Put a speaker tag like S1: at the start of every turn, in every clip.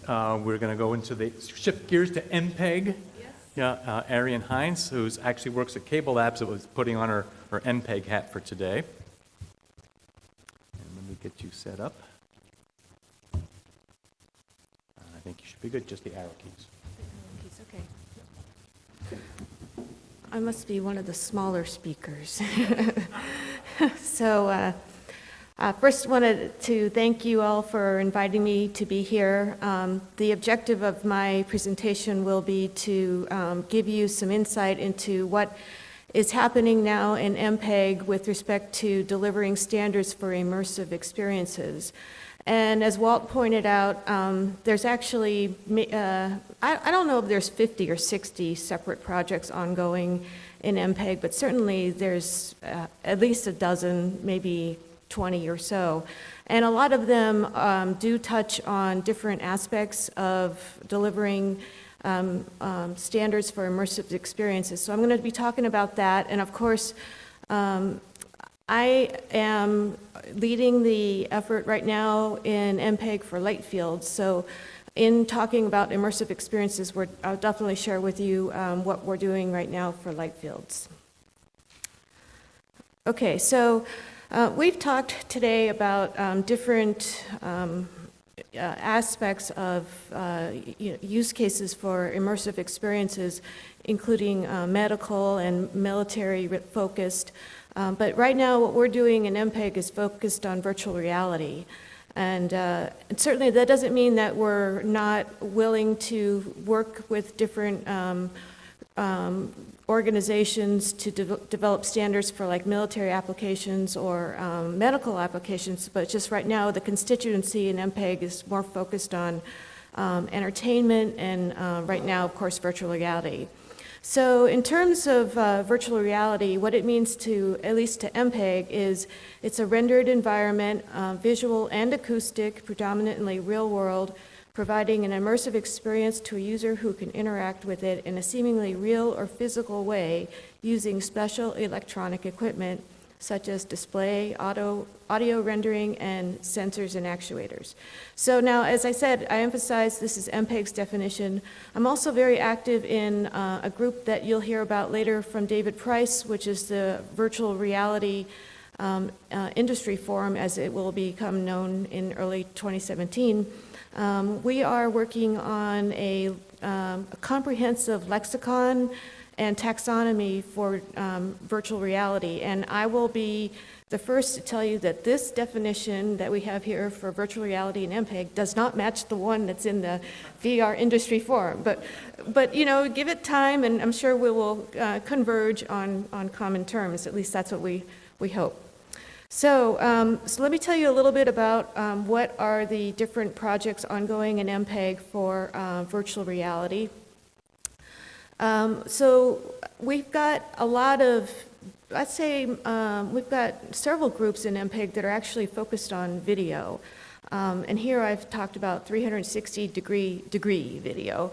S1: we're going to go into the shift gears to MPEG.
S2: Yes.
S1: Yeah, Arianne Hinds, who actually works at CableLabs, was putting on her MPEG hat for today. And let me get you set up. I think you should be good, just the arrow keys.
S2: Okay. I must be one of the smaller speakers. So first wanted to thank you all for inviting me to be here. The objective of my presentation will be to give you some insight into what is happening now in MPEG with respect to delivering standards for immersive experiences. And as Walt pointed out, there's actually, I don't know if there's 50 or 60 separate projects ongoing in MPEG, but certainly there's at least a dozen, maybe 20 or so. And a lot of them do touch on different aspects of delivering standards for immersive experiences. So I'm going to be talking about that. And of course, I am leading the effort right now in MPEG for light fields. So in talking about immersive experiences, I'll definitely share with you what we're doing right now for light fields. Okay, so we've talked today about different aspects of use cases for immersive experiences, including medical and military focused. But right now what we're doing in MPEG is focused on virtual reality. And certainly that doesn't mean that we're not willing to work with different organizations to develop standards for like military applications or medical applications, but just right now the constituency in MPEG is more focused on entertainment and right now, of course, virtual reality. So in terms of virtual reality, what it means to, at least to MPEG, is it's a rendered environment, visual and acoustic, predominantly real world, providing an immersive experience to a user who can interact with it in a seemingly real or physical way using special electronic equipment such as display, audio rendering, and sensors and actuators. So now, as I said, I emphasize this is MPEG's definition. I'm also very active in a group that you'll hear about later from David Price, which is the Virtual Reality Industry Forum, as it will become known in early 2017. We are working on a comprehensive lexicon and taxonomy for virtual reality. And I will be the first to tell you that this definition that we have here for virtual reality in MPEG does not match the one that's in the VR industry forum. But you know, give it time and I'm sure we will converge on common terms. At least that's what we hope. So, so let me tell you a little bit about what are the different projects ongoing in MPEG for virtual reality. So we've got a lot of, I'd say we've got several groups in MPEG that are actually focused on video. And here I've talked about 360-degree video.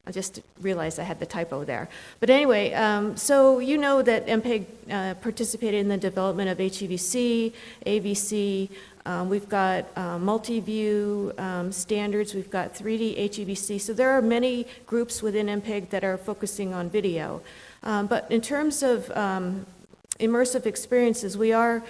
S2: I just realized I had the typo there. But anyway, so you know that MPEG participated in the development of HEVC, AVC. We've got multi-view standards. We've got 3D HEVC. So there are many groups within MPEG that are focusing on video. But in terms of immersive experiences, we're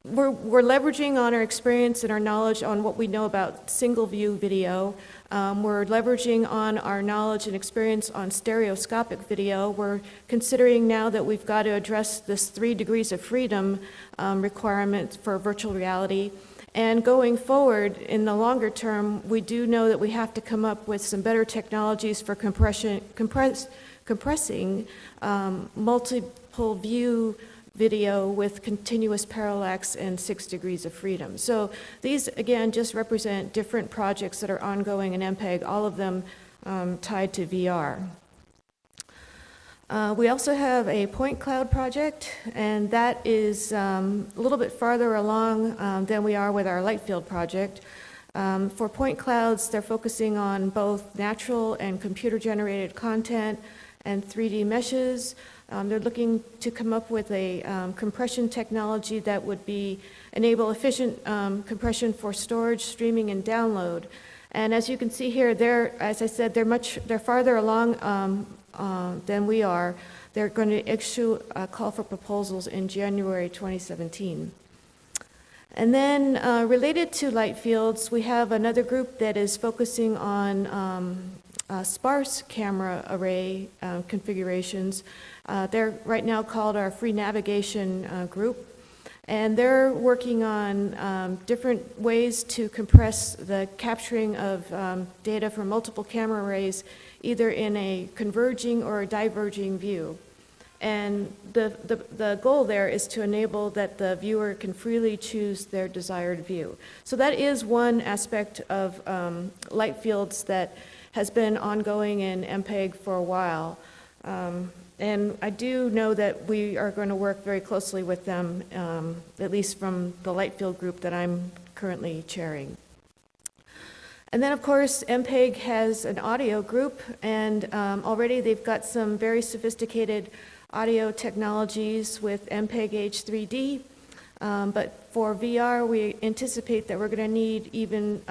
S2: leveraging on our experience and our knowledge on what we know about single-view video. We're leveraging on our knowledge and experience on stereoscopic video. We're considering now that we've got to address this 3 degrees of freedom requirement for virtual reality. And going forward, in the longer term, we do know that we have to come up with some better technologies for compressing multiple view video with continuous parallax and 6 degrees of freedom. So these, again, just represent different projects that are ongoing in MPEG, all of them tied to VR. We also have a point cloud project, and that is a little bit farther along than we are with our light field project. For point clouds, they're focusing on both natural and computer-generated content, and 3D meshes. They're looking to come up with a compression technology that would enable efficient compression for storage, streaming, and download. And as you can see here, as I said, they're farther along than we are. They're going to issue a call for proposals in January 2017. And then related to light fields, we have another group that is focusing on sparse camera array configurations. They're right now called our free navigation group. And they're working on different ways to compress the capturing of data from multiple camera arrays, either in a converging or a diverging view. And the goal there is to enable that the viewer can freely choose their desired view. So that is one aspect of light fields that has been ongoing in MPEG for a while. And I do know that we are going to work very closely with them, at least from the light field group that I'm currently chairing. And then, of course, MPEG has an audio group, and already they've got some very sophisticated audio technologies with MPEG H3D. But for VR, we anticipate that we're going to need even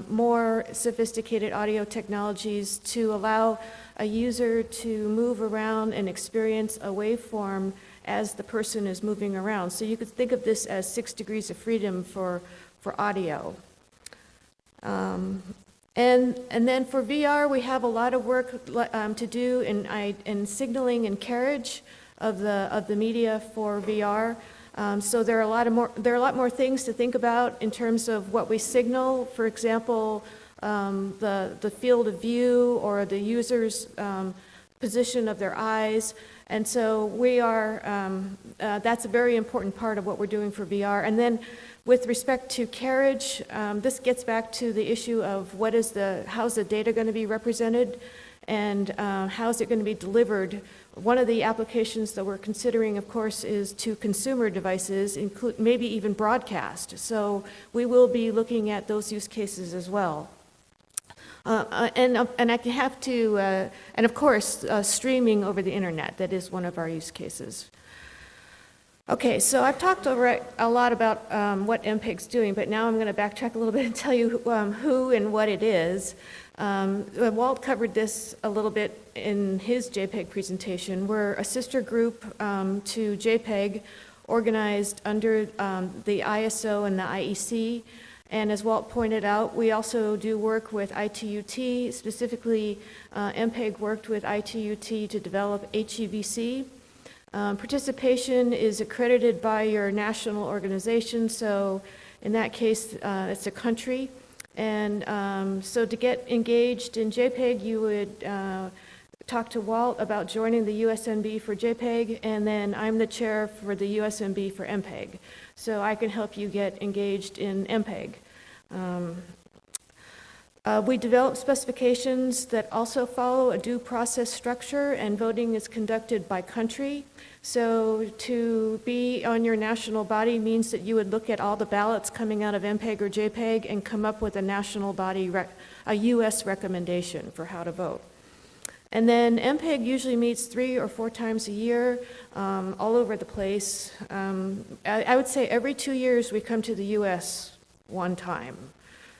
S2: more sophisticated audio technologies to allow a user to move around and experience a waveform as the person is moving around. So you could think of this as 6 degrees of freedom for audio. And then for VR, we have a lot of work to do in signaling and carriage of the media for VR. So there are a lot more things to think about in terms of what we signal. For example, the field of view or the user's position of their eyes. And so that's a very important part of what we're doing for VR. And then with respect to carriage, this gets back to the issue of how's the data going to be represented and how's it going to be delivered. One of the applications that we're considering, of course, is to consumer devices, maybe even broadcast. So we will be looking at those use cases as well. And I have to, and of course, streaming over the internet. That is one of our use cases. Okay, so I've talked a lot about what MPEG's doing, but now I'm going to backtrack a little bit and tell you who and what it is. Walt covered this a little bit in his JPEG presentation. We're a sister group to JPEG, organized under the ISO and the IEC. And as Walt pointed out, we also do work with ITUT. Specifically, MPEG worked with ITUT to develop HEVC. Participation is accredited by your national organization, so in that case, it's a country. And so to get engaged in JPEG, you would talk to Walt about joining the USMB for JPEG, and then I'm the chair for the USMB for MPEG. So I can help you get engaged in MPEG. We develop specifications that also follow a due process structure, and voting is conducted by country. So to be on your national body means that you would look at all the ballots coming out of MPEG or JPEG and come up with a national body, a US recommendation for how to vote. And then MPEG usually meets 3 or 4 times a year, all over the place. I would say every 2 years we come to the US one time.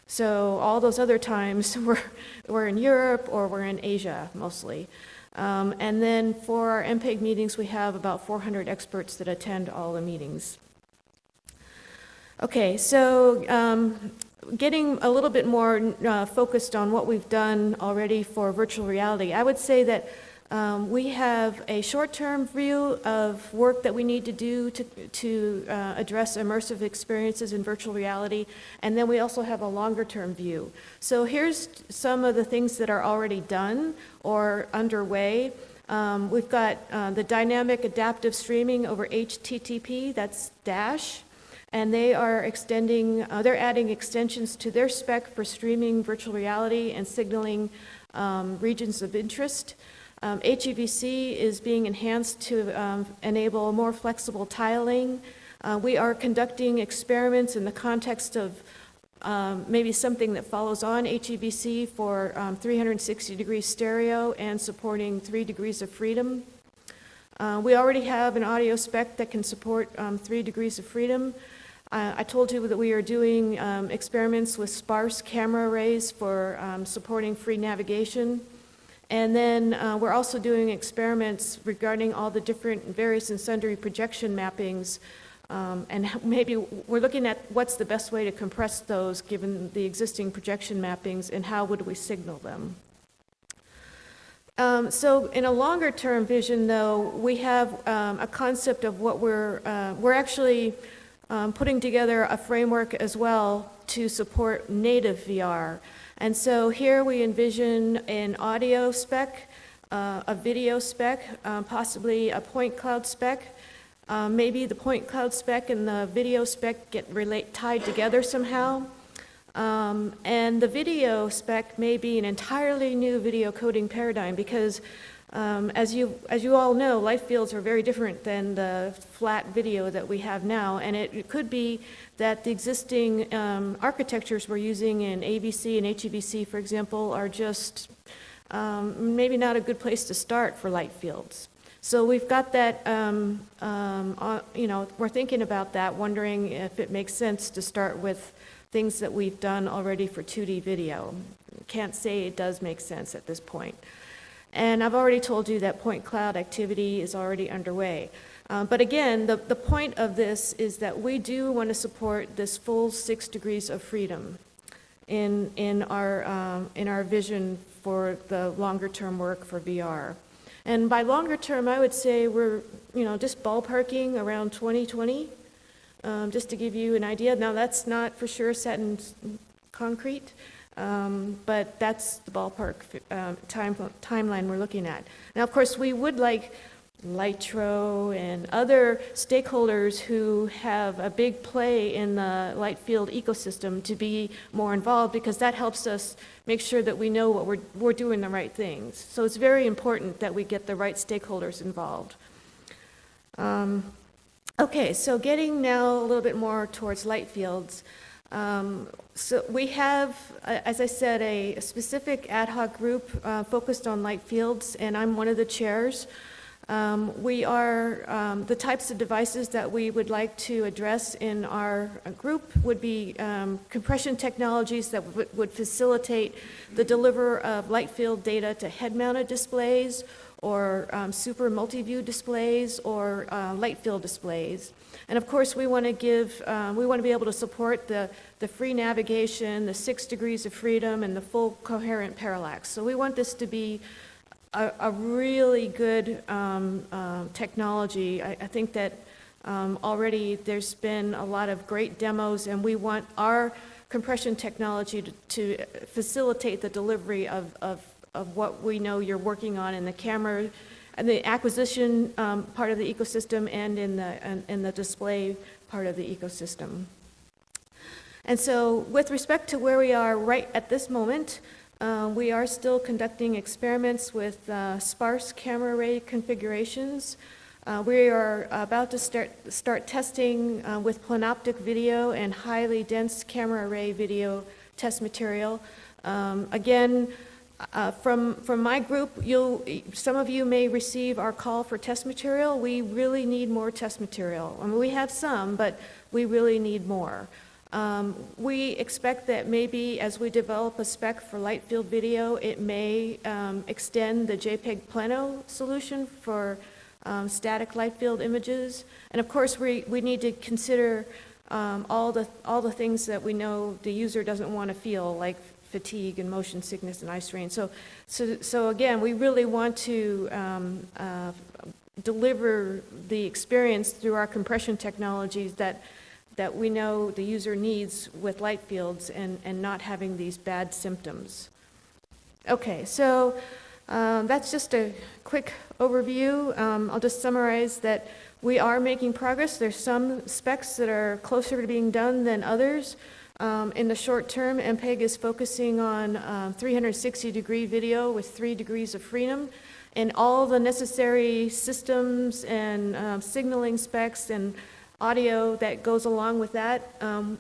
S2: So all those other times we're in Europe or we're in Asia mostly. And then for our MPEG meetings, we have about 400 experts that attend all the meetings. Okay, so getting a little bit more focused on what we've done already for virtual reality, I would say that we have a short-term view of work that we need to do to address immersive experiences in virtual reality, and then we also have a longer-term view. So here's some of the things that are already done or underway. We've got the dynamic adaptive streaming over HTTP, that's Dash, and they are they're adding extensions to their spec for streaming virtual reality and signaling regions of interest. HEVC is being enhanced to enable more flexible tiling. We are conducting experiments in the context of maybe something that follows on HEVC for 360-degree stereo and supporting 3 degrees of freedom. We already have an audio spec that can support 3 degrees of freedom. I told you that we are doing experiments with sparse camera arrays for supporting free navigation. And then we're also doing experiments regarding all the different various and sundry projection mappings. And maybe we're looking at what's the best way to compress those given the existing projection mappings and how would we signal them. So in a longer term vision though, we have a concept of what we're actually putting together a framework as well to support native VR. And so here we envision an audio spec, a video spec, possibly a point cloud spec. Maybe the point cloud spec and the video spec get tied together somehow. And the video spec may be an entirely new video coding paradigm because as you all know, light fields are very different than the flat video that we have now, and it could be that the existing architectures we're using in AVC and HEVC, for example, are just maybe not a good place to start for light fields. So we've got that, we're thinking about that, wondering if it makes sense to start with things that we've done already for 2D video. Can't say it does make sense at this point. And I've already told you that point cloud activity is already underway. But again, the point of this is that we do want to support this full 6 degrees of freedom in our vision for the longer term work for VR. And by longer term, I would say we're just ballparking around 2020, just to give you an idea. Now that's not for sure set in concrete. But that's the ballpark timeline we're looking at. Now, of course, we would like Lightro and other stakeholders who have a big play in the light field ecosystem to be more involved because that helps us make sure that we know what we're doing the right things. So it's very important that we get the right stakeholders involved. Okay, so getting now a little bit more towards light fields. So we have, as I said, a specific ad hoc group focused on light fields, and I'm one of the chairs. We are, the types of devices that we would like to address in our group would be compression technologies that would facilitate the deliver of light field data to head-mounted displays or super multi-view displays or light field displays. And of course, we want to be able to support the free navigation, the 6 degrees of freedom, and the full coherent parallax. So we want this to be a really good technology. I think that already there's been a lot of great demos, and we want our compression technology to facilitate the delivery of what we know you're working on in the camera and the acquisition part of the ecosystem and in the display part of the ecosystem. And so with respect to where we are right at this moment, we are still conducting experiments with sparse camera array configurations. We are about to start testing with planoptic video and highly dense camera array video test material. Again, from my group, some of you may receive our call for test material. We really need more test material. I mean, we have some, but we really need more. We expect that maybe as we develop a spec for light field video, it may extend the JPEG Plano solution for static light field images. And of course, we need to consider all the things that we know the user doesn't want to feel, like fatigue and motion sickness and eye strain. So again, we really want to deliver the experience through our compression technologies that we know the user needs with light fields and not having these bad symptoms. Okay, so that's just a quick overview. I'll just summarize that we are making progress. There's some specs that are closer to being done than others. In the short term, MPEG is focusing on 360-degree video with 3 degrees of freedom, and all the necessary systems and signaling specs and audio that goes along with that.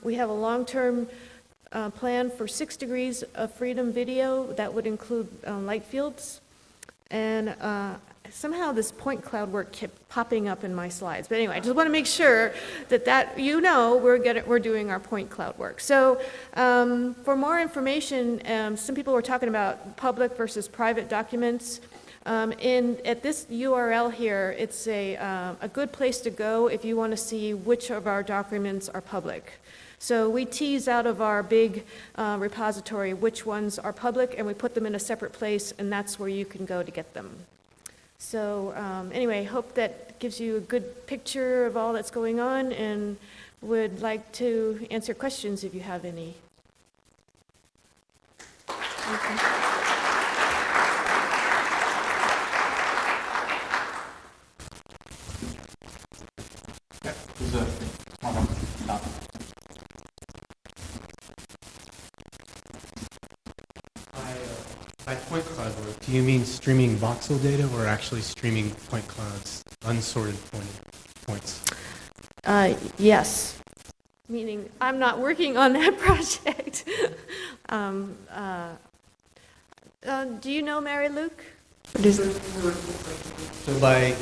S2: We have a long-term plan for 6 degrees of freedom video. That would include light fields. And somehow this point cloud work kept popping up in my slides. But anyway, I just want to make sure that we're doing our point cloud work. So for more information, some people were talking about public versus private documents. At this URL here, it's a good place to go if you want to see which of our documents are public. So we tease out of our big repository which ones are public, and we put them in a separate place, and that's where you can go to get them. So anyway, hope that gives you a good picture of all that's going on, and would like to answer questions if you have any. Okay.
S3: By point cloud work, do you mean streaming voxel data or actually streaming point clouds, unsorted points?
S2: Yes, meaning I'm not working on that project. Do you know Mary Luke?
S3: So by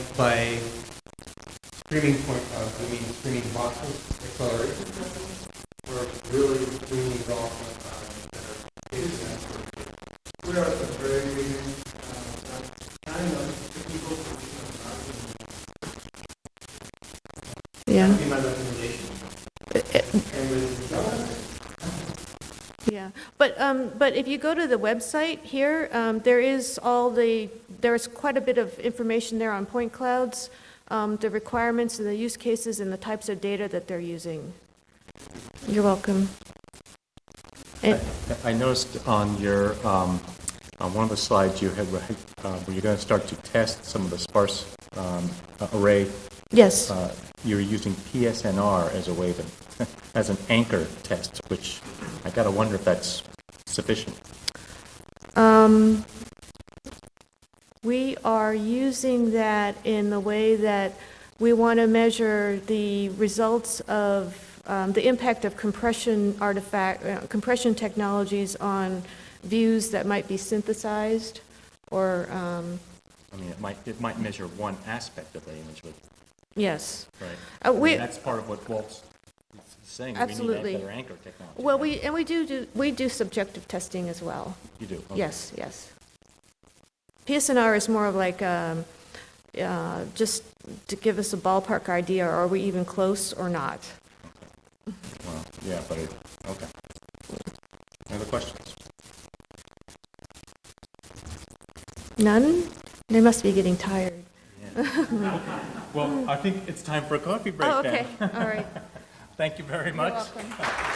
S3: streaming point clouds, do you mean streaming voxel acceleration or really streaming raw point clouds that are
S4: We are at the very beginning, kind of technical
S2: Yeah.
S3: That'd be my recommendation.
S2: Yeah, but if you go to the website here, there's quite a bit of information there on point clouds, the requirements and the use cases and the types of data that they're using. You're welcome.
S1: I noticed on your, on one of the slides you had, where you're going to start to test some of the sparse array.
S2: Yes.
S1: You're using PSNR as a way to, as an anchor test, which I got to wonder if that's sufficient.
S2: We are using that in the way that we want to measure the results of the impact of compression compression technologies on views that might be synthesized, or
S1: I mean, it might measure one aspect of the image, but
S2: yes.
S1: right.
S2: I mean,
S1: that's part of what Walt's saying.
S2: Absolutely.
S1: We need that better anchor technology.
S2: Well,
S1: right?
S2: we do subjective testing as well.
S1: You do. Okay.
S2: Yes, yes. PSNR is more of like just to give us a ballpark idea, are we even close or not?
S1: Well, yeah, but okay. Any other questions?
S2: None? They must be getting tired.
S1: Yeah. Well, I think it's time for a coffee break
S2: Oh, okay,
S1: then.
S2: all right.
S1: Thank you very much.
S2: You're welcome.